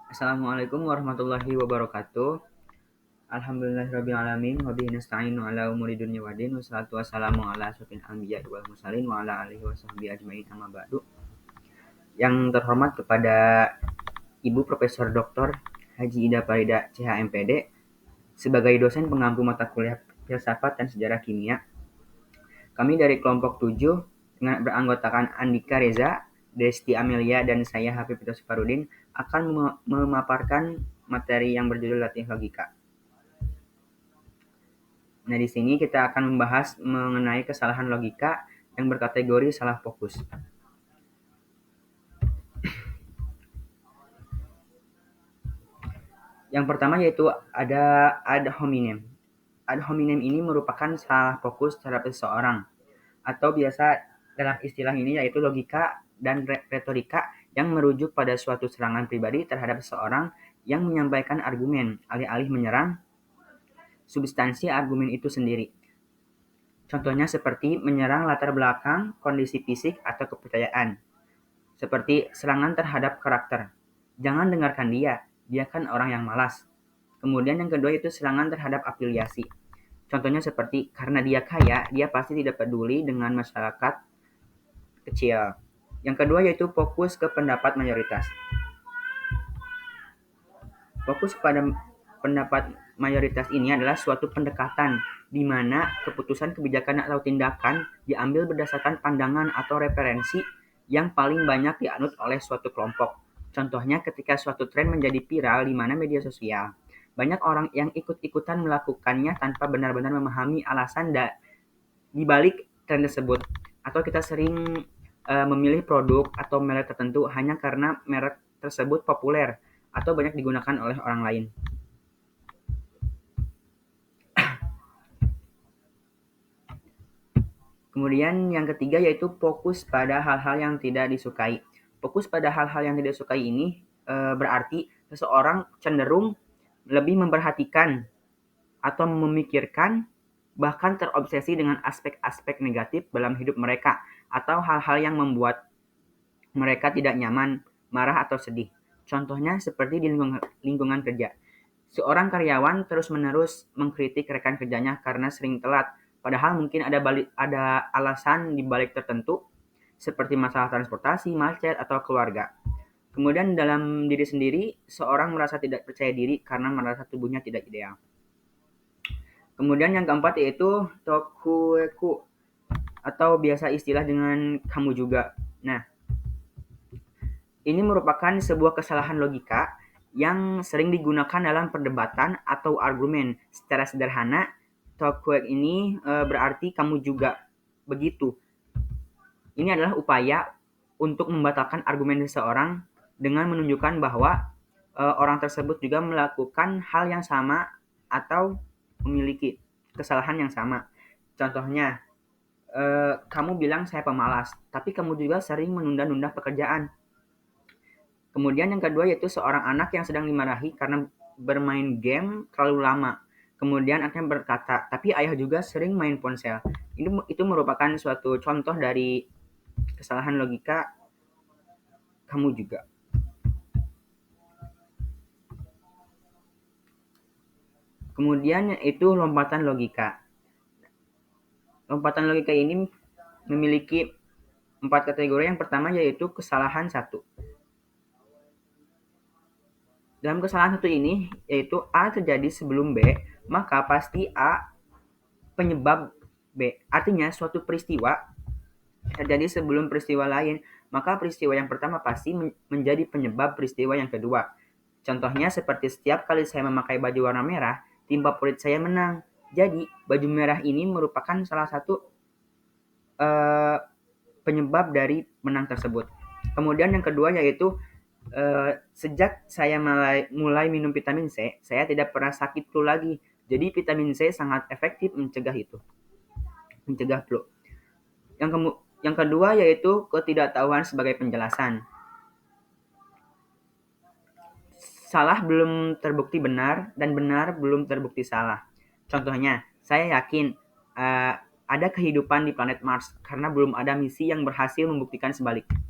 Assalamualaikum warahmatullahi wabarakatuh. Alhamdulillahirrabbilalamin. Wabihi nasta'inu ala umuri dunya waddin. Wassalatu wassalamu ala asyrofil anbiya'i wal mursalin wa ala alihi wa sahbihi ajmain amma ba'du. Yang terhormat kepada Ibu Profesor Dr. Haji Ida Farida CHMPD sebagai dosen pengampu mata kuliah filsafat dan sejarah kimia. Kami dari kelompok 7 dengan beranggotakan Andika Reza, Desti Amelia, dan saya Habib Firdausi Farudin akan memaparkan materi yang berjudul latih logika. Nah, di sini kita akan membahas mengenai kesalahan logika yang berkategori salah fokus. Yang pertama yaitu ada ad hominem. Ad hominem ini merupakan salah fokus terhadap seseorang, atau biasa dalam istilah ini yaitu logika dan retorika yang merujuk pada suatu serangan pribadi terhadap seseorang yang menyampaikan argumen, alih-alih menyerang substansi argumen itu sendiri. Contohnya seperti menyerang latar belakang, kondisi fisik, atau kepercayaan. Seperti serangan terhadap karakter. Jangan dengarkan dia kan orang yang malas. Kemudian yang kedua itu serangan terhadap afiliasi. Contohnya seperti karena dia kaya, dia pasti tidak peduli dengan masyarakat kecil. Yang kedua yaitu fokus ke pendapat mayoritas. Fokus pada pendapat mayoritas ini adalah suatu pendekatan di mana keputusan kebijakan atau tindakan diambil berdasarkan pandangan atau referensi yang paling banyak dianut oleh suatu kelompok. Contohnya ketika suatu tren menjadi viral di mana media sosial. Banyak orang yang ikut-ikutan melakukannya tanpa benar-benar memahami alasan di balik tren tersebut. Atau kita sering memilih produk atau merek tertentu hanya karena merek tersebut populer atau banyak digunakan oleh orang lain. Kemudian yang ketiga yaitu fokus pada hal-hal yang tidak disukai. Fokus pada hal-hal yang tidak disukai ini berarti seseorang cenderung lebih memperhatikan atau memikirkan bahkan terobsesi dengan aspek-aspek negatif dalam hidup mereka atau hal-hal yang membuat mereka tidak nyaman, marah atau sedih. Contohnya seperti di lingkungan kerja. Seorang karyawan terus-menerus mengkritik rekan kerjanya karena sering telat, padahal mungkin ada alasan di balik tertentu, seperti masalah transportasi, macet, atau keluarga. Kemudian dalam diri sendiri, seorang merasa tidak percaya diri karena merasa tubuhnya tidak ideal. Kemudian yang keempat yaitu tokueku, atau biasa istilah dengan kamu juga. Nah, ini merupakan sebuah kesalahan logika yang sering digunakan dalam perdebatan atau argumen. Secara sederhana, tokuek ini berarti kamu juga begitu. Ini adalah upaya untuk membatalkan argumen seseorang dengan menunjukkan bahwa orang tersebut juga melakukan hal yang sama atau memiliki kesalahan yang sama. Contohnya, kamu bilang saya pemalas, tapi kamu juga sering menunda-nunda pekerjaan. Kemudian yang kedua yaitu seorang anak yang sedang dimarahi karena bermain game terlalu lama. Kemudian anaknya berkata, tapi ayah juga sering main ponsel. Itu merupakan suatu contoh dari kesalahan logika kamu juga. Kemudian yaitu lompatan logika. Lompatan logika ini memiliki 4 kategori. Yang pertama yaitu kesalahan 1. Dalam kesalahan 1 ini, yaitu A terjadi sebelum B, maka pasti A penyebab B. Artinya suatu peristiwa terjadi sebelum peristiwa lain, maka peristiwa yang pertama pasti menjadi penyebab peristiwa yang kedua. Contohnya seperti setiap kali saya memakai baju warna merah, tim favorit saya menang. Jadi, baju merah ini merupakan salah satu penyebab dari menang tersebut. Kemudian yang kedua yaitu sejak saya mulai minum vitamin C, saya tidak pernah sakit flu lagi. Jadi vitamin C sangat efektif mencegah flu. Yang kedua yaitu ketidaktahuan sebagai penjelasan. Salah belum terbukti benar dan benar belum terbukti salah. Contohnya, saya yakin ada kehidupan di planet Mars karena belum ada misi yang berhasil membuktikan sebaliknya.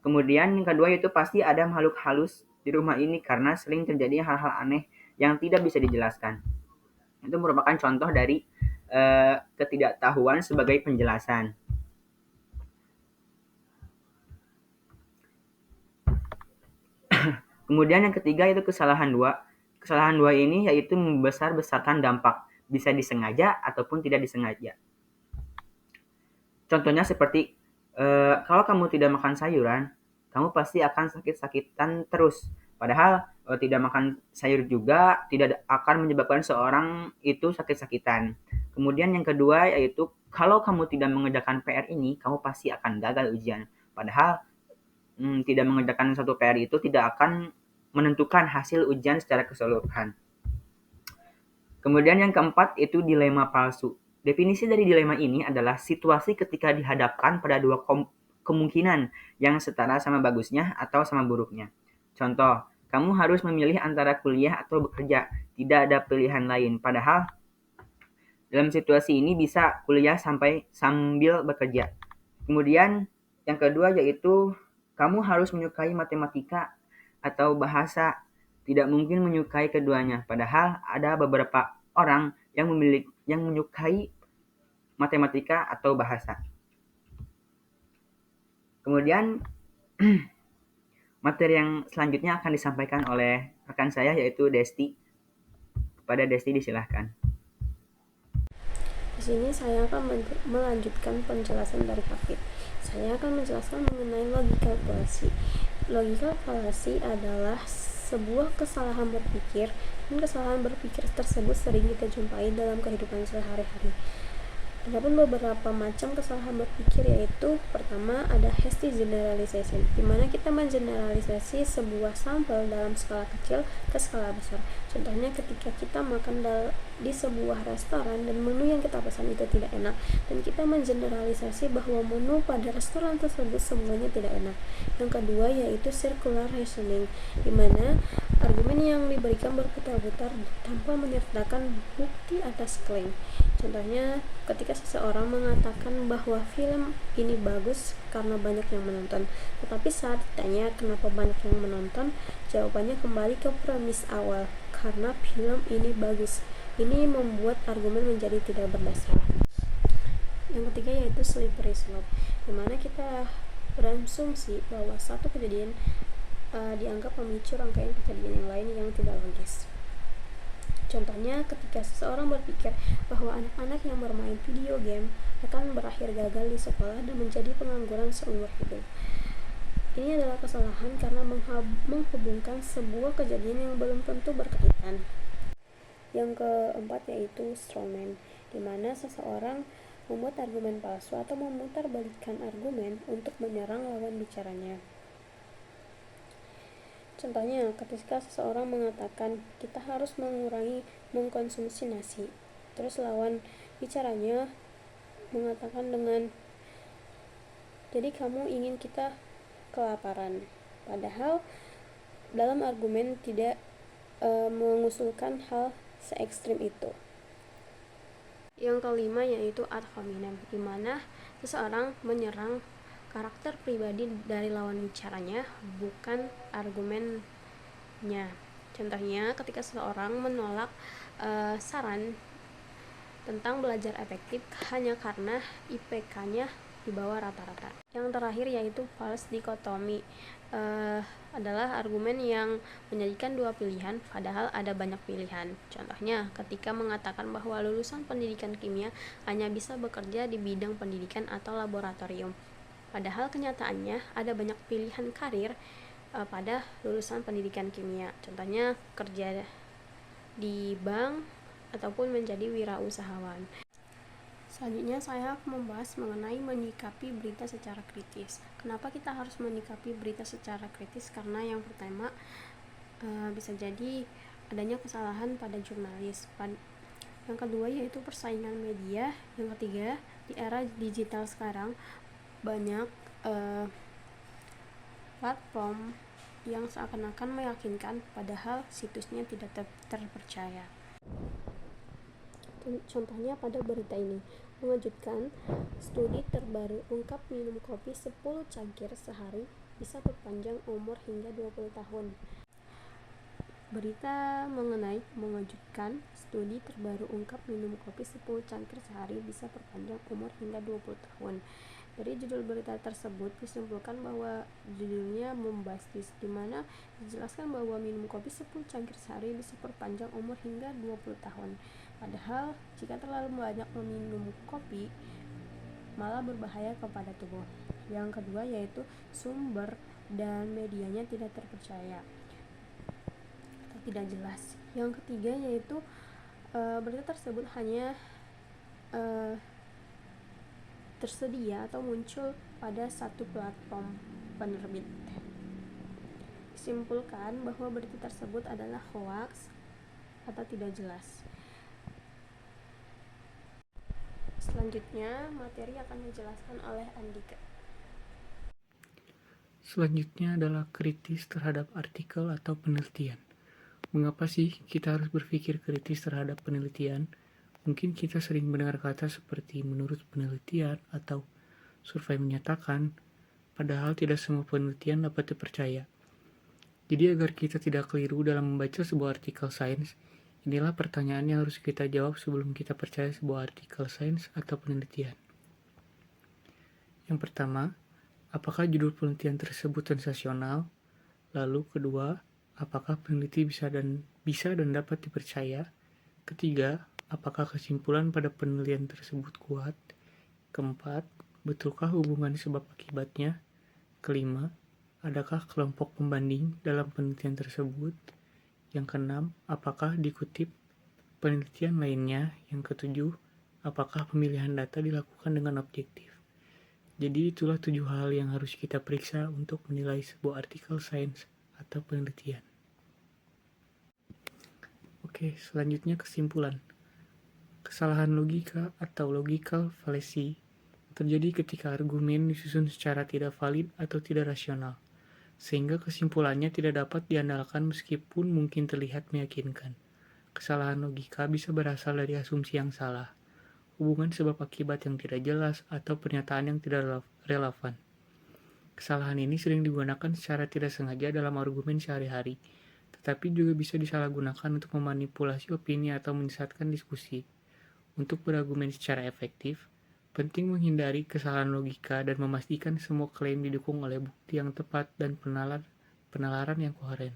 Kemudian yang kedua yaitu pasti ada makhluk halus di rumah ini karena sering terjadi hal-hal aneh yang tidak bisa dijelaskan. Itu merupakan contoh dari ketidaktahuan sebagai penjelasan. Kemudian yang ketiga itu kesalahan dua. Kesalahan dua ini yaitu membesar-besarkan dampak, bisa disengaja ataupun tidak disengaja. Contohnya seperti kalau kamu tidak makan sayuran, kamu pasti akan sakit-sakitan terus. Padahal tidak makan sayur juga tidak akan menyebabkan seorang itu sakit-sakitan. Kemudian yang kedua yaitu kalau kamu tidak mengerjakan PR ini, kamu pasti akan gagal ujian. Padahal tidak mengerjakan satu PR itu tidak akan menentukan hasil ujian secara keseluruhan. Kemudian yang keempat itu dilema palsu. Definisi dari dilema ini adalah situasi ketika dihadapkan pada dua kemungkinan yang setara sama bagusnya atau sama buruknya. Contoh, kamu harus memilih antara kuliah atau bekerja, tidak ada pilihan lain. Padahal dalam situasi ini bisa kuliah sambil bekerja. Kemudian yang kedua yaitu kamu harus menyukai matematika atau bahasa, tidak mungkin menyukai keduanya. Padahal ada beberapa orang yang menyukai matematika atau bahasa. Kemudian materi yang selanjutnya akan disampaikan oleh rekan saya yaitu Desti. Kepada Desti disilahkan. Di sini saya akan melanjutkan penjelasan dari Hafid. Saya akan menjelaskan mengenai logika fallacy. Logika fallacy adalah sebuah kesalahan berpikir, dan kesalahan berpikir tersebut sering kita jumpai dalam kehidupan sehari-hari. Adapun beberapa macam kesalahan berpikir yaitu pertama ada hasty generalization, di mana kita mengeneralisasi sebuah sampel dalam skala kecil ke skala besar. Contohnya ketika kita makan di sebuah restoran dan menu yang kita pesan itu tidak enak, dan kita mengeneralisasi bahwa menu pada restoran tersebut semuanya tidak enak. Yang kedua yaitu circular reasoning, di mana argumen yang diberikan berputar-putar tanpa menyertakan bukti atas klaim. Contohnya ketika seseorang mengatakan bahwa film ini bagus karena banyak yang menonton, tetapi saat ditanya kenapa banyak yang menonton, jawabannya kembali ke premis awal, karena film ini bagus. Ini membuat argumen menjadi tidak berdasar. Yang ketiga yaitu slippery slope, dimana kita berasumsi bahwa satu kejadian dianggap memicu rangkaian kejadian yang lain yang tidak logis. Contohnya ketika seseorang berpikir bahwa anak-anak yang bermain video game akan berakhir gagal di sekolah dan menjadi pengangguran seumur hidup. Ini adalah kesalahan karena menghubungkan sebuah kejadian yang belum tentu berkaitan. Yang keempat yaitu strawman, di mana seseorang membuat argumen palsu atau memutarbalikkan argumen untuk menyerang lawan bicaranya. Contohnya, ketika seseorang mengatakan kita harus mengurangi mengkonsumsi nasi, terus lawan bicaranya mengatakan dengan jadi kamu ingin kita kelaparan. Padahal dalam argumen tidak mengusulkan hal se-ekstrim itu. Yang kelima yaitu ad hominem, di mana seseorang menyerang karakter pribadi dari lawan bicaranya, bukan argumennya. Contohnya ketika seseorang menolak saran tentang belajar efektif hanya karena IPK-nya di bawah rata-rata. Yang terakhir yaitu false dichotomy, adalah argumen yang menjadikan dua pilihan padahal ada banyak pilihan. Contohnya ketika mengatakan bahwa lulusan pendidikan kimia hanya bisa bekerja di bidang pendidikan atau laboratorium, padahal kenyataannya ada banyak pilihan karir pada lulusan pendidikan kimia. Contohnya kerja di bank ataupun menjadi wirausahawan. Selanjutnya saya akan membahas mengenai menyikapi berita secara kritis. Kenapa kita harus menyikapi berita secara kritis? Karena yang pertama bisa jadi adanya kesalahan pada jurnalis. Yang kedua yaitu persaingan media. Yang ketiga, di era digital sekarang banyak platform yang seakan-akan meyakinkan padahal situsnya tidak terpercaya. Contohnya pada berita ini, mengejutkan, studi terbaru ungkap minum kopi 10 cangkir sehari bisa berpanjang umur hingga 20 tahun. Berita mengenai mengejutkan, studi terbaru ungkap minum kopi 10 cangkir sehari bisa perpanjang umur hingga 20 tahun. Dari judul berita tersebut disimpulkan bahwa judulnya bombastis, di mana dijelaskan bahwa minum kopi 10 cangkir sehari bisa perpanjang umur hingga 20 tahun. Padahal jika terlalu banyak meminum kopi malah berbahaya kepada tubuh. Yang kedua yaitu sumber dan medianya tidak terpercaya atau tidak jelas. Yang ketiga yaitu berita tersebut hanya tersedia atau muncul pada satu platform penerbit. Disimpulkan bahwa berita tersebut adalah hoax atau tidak jelas. Selanjutnya, materi akan dijelaskan oleh Andika. Selanjutnya adalah kritis terhadap artikel atau penelitian. Mengapa sih kita harus berpikir kritis terhadap penelitian? Mungkin kita sering mendengar kata seperti menurut penelitian atau survei menyatakan, padahal tidak semua penelitian dapat dipercaya. Jadi agar kita tidak keliru dalam membaca sebuah artikel sains, inilah pertanyaan yang harus kita jawab sebelum kita percaya sebuah artikel sains atau penelitian. Yang pertama, apakah judul penelitian tersebut sensasional? Lalu kedua, apakah peneliti bisa dan dapat dipercaya? Ketiga, apakah kesimpulan pada penelitian tersebut kuat? Keempat, betulkah hubungan sebab akibatnya? Kelima, adakah kelompok pembanding dalam penelitian tersebut? Yang keenam, apakah dikutip penelitian lainnya? Yang ketujuh, apakah pemilihan data dilakukan dengan objektif? Jadi itulah 7 hal yang harus kita periksa untuk menilai sebuah artikel sains atau penelitian. Oke, selanjutnya kesimpulan. Kesalahan logika atau logical fallacy terjadi ketika argumen disusun secara tidak valid atau tidak rasional, sehingga kesimpulannya tidak dapat diandalkan meskipun mungkin terlihat meyakinkan. Kesalahan logika bisa berasal dari asumsi yang salah, hubungan sebab akibat yang tidak jelas, atau pernyataan yang tidak relevan. Kesalahan ini sering digunakan secara tidak sengaja dalam argumen sehari-hari, tetapi juga bisa disalahgunakan untuk memanipulasi opini atau menyesatkan diskusi. Untuk berargumen secara efektif, penting menghindari kesalahan logika dan memastikan semua klaim didukung oleh bukti yang tepat dan penalaran yang koheren.